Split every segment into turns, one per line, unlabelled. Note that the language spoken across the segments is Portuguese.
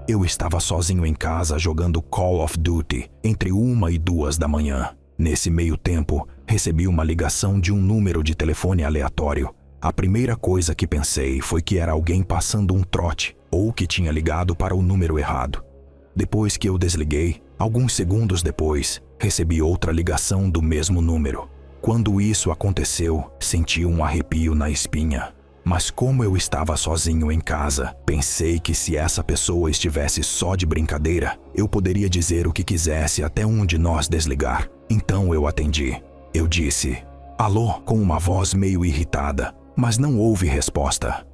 Eu estava sozinho em casa jogando Call of Duty entre 1 e 2 da manhã. Nesse meio tempo, recebi uma ligação de um número de telefone aleatório. A primeira coisa que pensei foi que era alguém passando um trote ou que tinha ligado para o número errado. Depois que eu desliguei, alguns segundos depois, recebi outra ligação do mesmo número. Quando isso aconteceu, senti um arrepio na espinha. Mas como eu estava sozinho em casa, pensei que se essa pessoa estivesse só de brincadeira, eu poderia dizer o que quisesse até um de nós desligar. Então eu atendi. Eu disse, alô, com uma voz meio irritada, mas não houve resposta.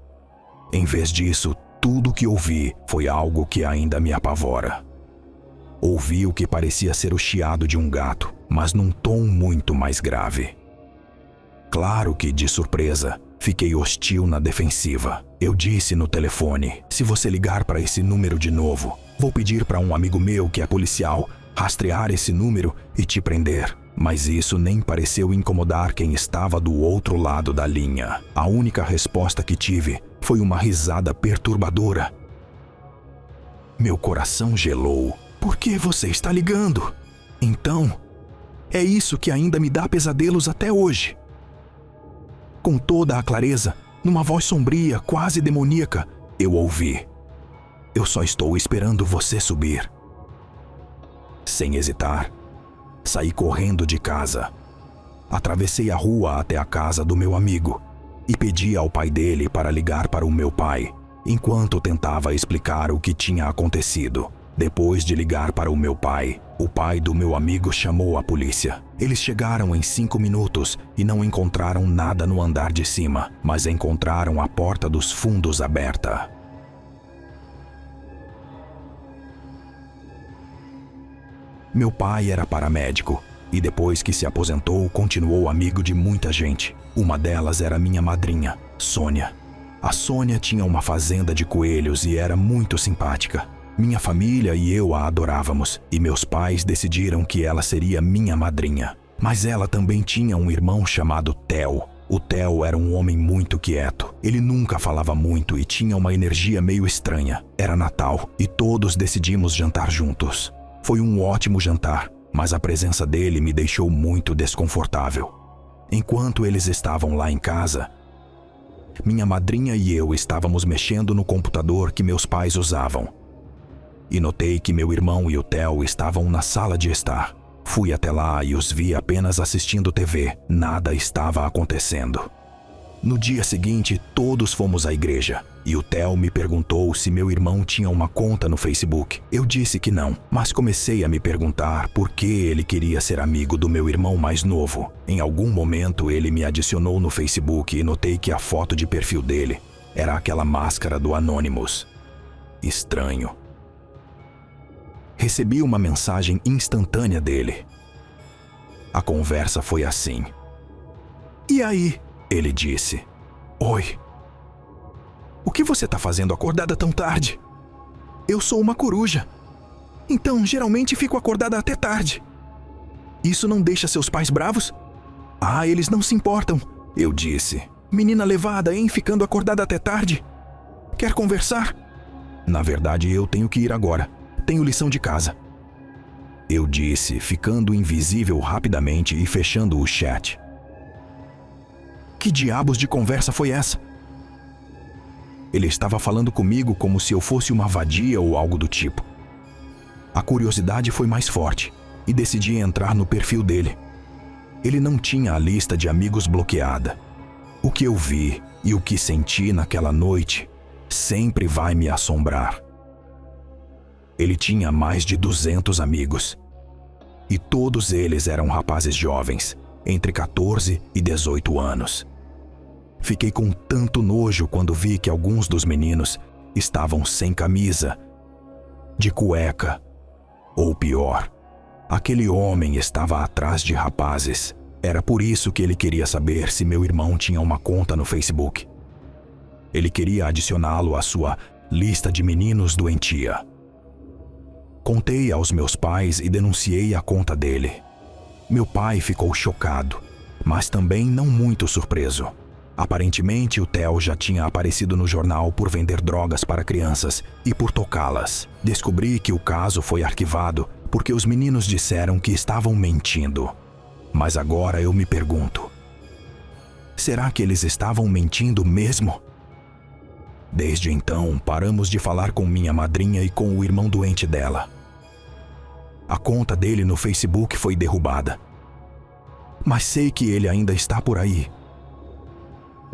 Em vez disso, tudo que ouvi foi algo que ainda me apavora. Ouvi o que parecia ser o chiado de um gato, mas num tom muito mais grave. Claro que, de surpresa, fiquei hostil na defensiva. Eu disse no telefone, se você ligar para esse número de novo, vou pedir para um amigo meu que é policial rastrear esse número e te prender. Mas isso nem pareceu incomodar quem estava do outro lado da linha. A única resposta que tive foi uma risada perturbadora. Meu coração gelou. Por que você está ligando? Então, é isso que ainda me dá pesadelos até hoje. Com toda a clareza, numa voz sombria, quase demoníaca, eu ouvi. Eu só estou esperando você subir. Sem hesitar, saí correndo de casa. Atravessei a rua até a casa do meu amigo e pedi ao pai dele para ligar para o meu pai, enquanto tentava explicar o que tinha acontecido. Depois de ligar para o meu pai, o pai do meu amigo chamou a polícia. Eles chegaram em 5 minutos e não encontraram nada no andar de cima, mas encontraram a porta dos fundos aberta. Meu pai era paramédico e depois que se aposentou, continuou amigo de muita gente. Uma delas era minha madrinha, Sônia. A Sônia tinha uma fazenda de coelhos e era muito simpática. Minha família e eu a adorávamos, e meus pais decidiram que ela seria minha madrinha. Mas ela também tinha um irmão chamado Theo. O Theo era um homem muito quieto. Ele nunca falava muito e tinha uma energia meio estranha. Era Natal e todos decidimos jantar juntos. Foi um ótimo jantar, mas a presença dele me deixou muito desconfortável. Enquanto eles estavam lá em casa, minha madrinha e eu estávamos mexendo no computador que meus pais usavam. E notei que meu irmão e o Theo estavam na sala de estar. Fui até lá e os vi apenas assistindo TV. Nada estava acontecendo. No dia seguinte, todos fomos à igreja. E o Theo me perguntou se meu irmão tinha uma conta no Facebook. Eu disse que não, mas comecei a me perguntar por que ele queria ser amigo do meu irmão mais novo. Em algum momento, ele me adicionou no Facebook e notei que a foto de perfil dele era aquela máscara do Anonymous. Estranho. Recebi uma mensagem instantânea dele. A conversa foi assim. E aí? Ele disse. Oi. O que você está fazendo acordada tão tarde? Eu sou uma coruja. Então, geralmente fico acordada até tarde. Isso não deixa seus pais bravos? Ah, eles não se importam. Eu disse. Menina levada, hein? Ficando acordada até tarde? Quer conversar? Na verdade, eu tenho que ir agora. Tenho lição de casa. Eu disse, ficando invisível rapidamente e fechando o chat. Que diabos de conversa foi essa? Ele estava falando comigo como se eu fosse uma vadia ou algo do tipo. A curiosidade foi mais forte e decidi entrar no perfil dele. Ele não tinha a lista de amigos bloqueada. O que eu vi e o que senti naquela noite sempre vai me assombrar. Ele tinha mais de 200 amigos. E todos eles eram rapazes jovens, entre 14 e 18 anos. Fiquei com tanto nojo quando vi que alguns dos meninos estavam sem camisa, de cueca, ou pior, aquele homem estava atrás de rapazes. Era por isso que ele queria saber se meu irmão tinha uma conta no Facebook. Ele queria adicioná-lo à sua lista de meninos doentia. Contei aos meus pais e denunciei a conta dele. Meu pai ficou chocado, mas também não muito surpreso. Aparentemente, o Theo já tinha aparecido no jornal por vender drogas para crianças e por tocá-las. Descobri que o caso foi arquivado porque os meninos disseram que estavam mentindo. Mas agora eu me pergunto: será que eles estavam mentindo mesmo? Desde então, paramos de falar com minha madrinha e com o irmão doente dela. A conta dele no Facebook foi derrubada. Mas sei que ele ainda está por aí.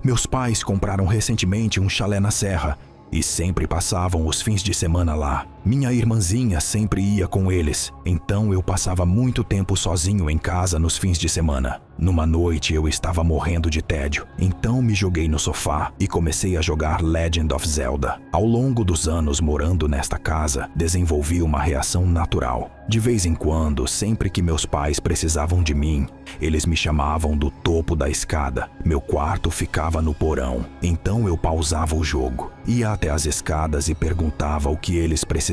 Meus pais compraram recentemente um chalé na serra e sempre passavam os fins de semana lá. Minha irmãzinha sempre ia com eles, então eu passava muito tempo sozinho em casa nos fins de semana. Numa noite eu estava morrendo de tédio, então me joguei no sofá e comecei a jogar Legend of Zelda. Ao longo dos anos morando nesta casa, desenvolvi uma reação natural. De vez em quando, sempre que meus pais precisavam de mim, eles me chamavam do topo da escada. Meu quarto ficava no porão, então eu pausava o jogo, ia até as escadas e perguntava o que eles precisavam.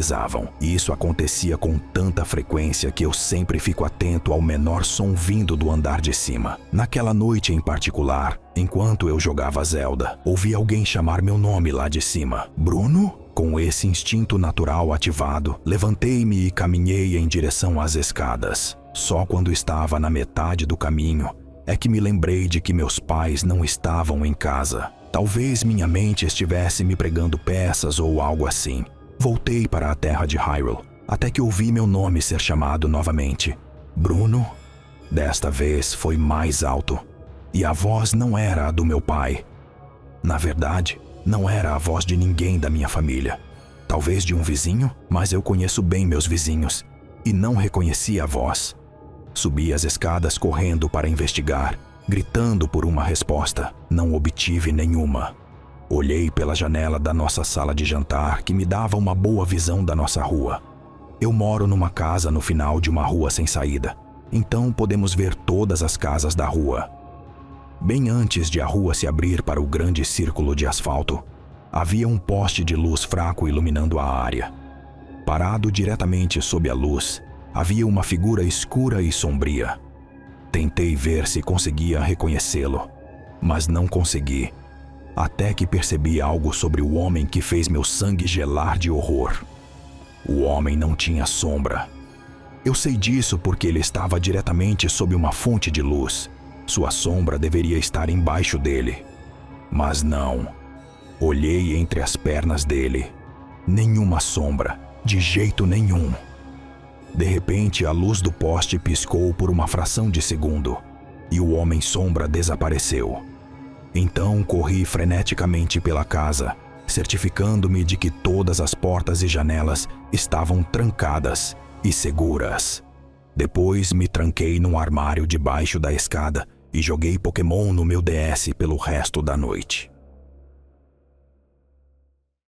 Isso acontecia com tanta frequência que eu sempre fico atento ao menor som vindo do andar de cima. Naquela noite em particular, enquanto eu jogava Zelda, ouvi alguém chamar meu nome lá de cima. Bruno? Com esse instinto natural ativado, levantei-me e caminhei em direção às escadas. Só quando estava na metade do caminho é que me lembrei de que meus pais não estavam em casa. Talvez minha mente estivesse me pregando peças ou algo assim. Voltei para a terra de Hyrule, até que ouvi meu nome ser chamado novamente. Bruno? Desta vez foi mais alto, e a voz não era a do meu pai. Na verdade, não era a voz de ninguém da minha família. Talvez de um vizinho, mas eu conheço bem meus vizinhos, e não reconheci a voz. Subi as escadas correndo para investigar, gritando por uma resposta. Não obtive nenhuma. Olhei pela janela da nossa sala de jantar, que me dava uma boa visão da nossa rua. Eu moro numa casa no final de uma rua sem saída, então podemos ver todas as casas da rua. Bem antes de a rua se abrir para o grande círculo de asfalto, havia um poste de luz fraco iluminando a área. Parado diretamente sob a luz, havia uma figura escura e sombria. Tentei ver se conseguia reconhecê-lo, mas não consegui, até que percebi algo sobre o homem que fez meu sangue gelar de horror. O homem não tinha sombra. Eu sei disso porque ele estava diretamente sob uma fonte de luz. Sua sombra deveria estar embaixo dele. Mas não. Olhei entre as pernas dele. Nenhuma sombra, de jeito nenhum. De repente, a luz do poste piscou por uma fração de segundo e o homem-sombra desapareceu. Então corri freneticamente pela casa, certificando-me de que todas as portas e janelas estavam trancadas e seguras. Depois me tranquei num armário debaixo da escada e joguei Pokémon no meu DS pelo resto da noite.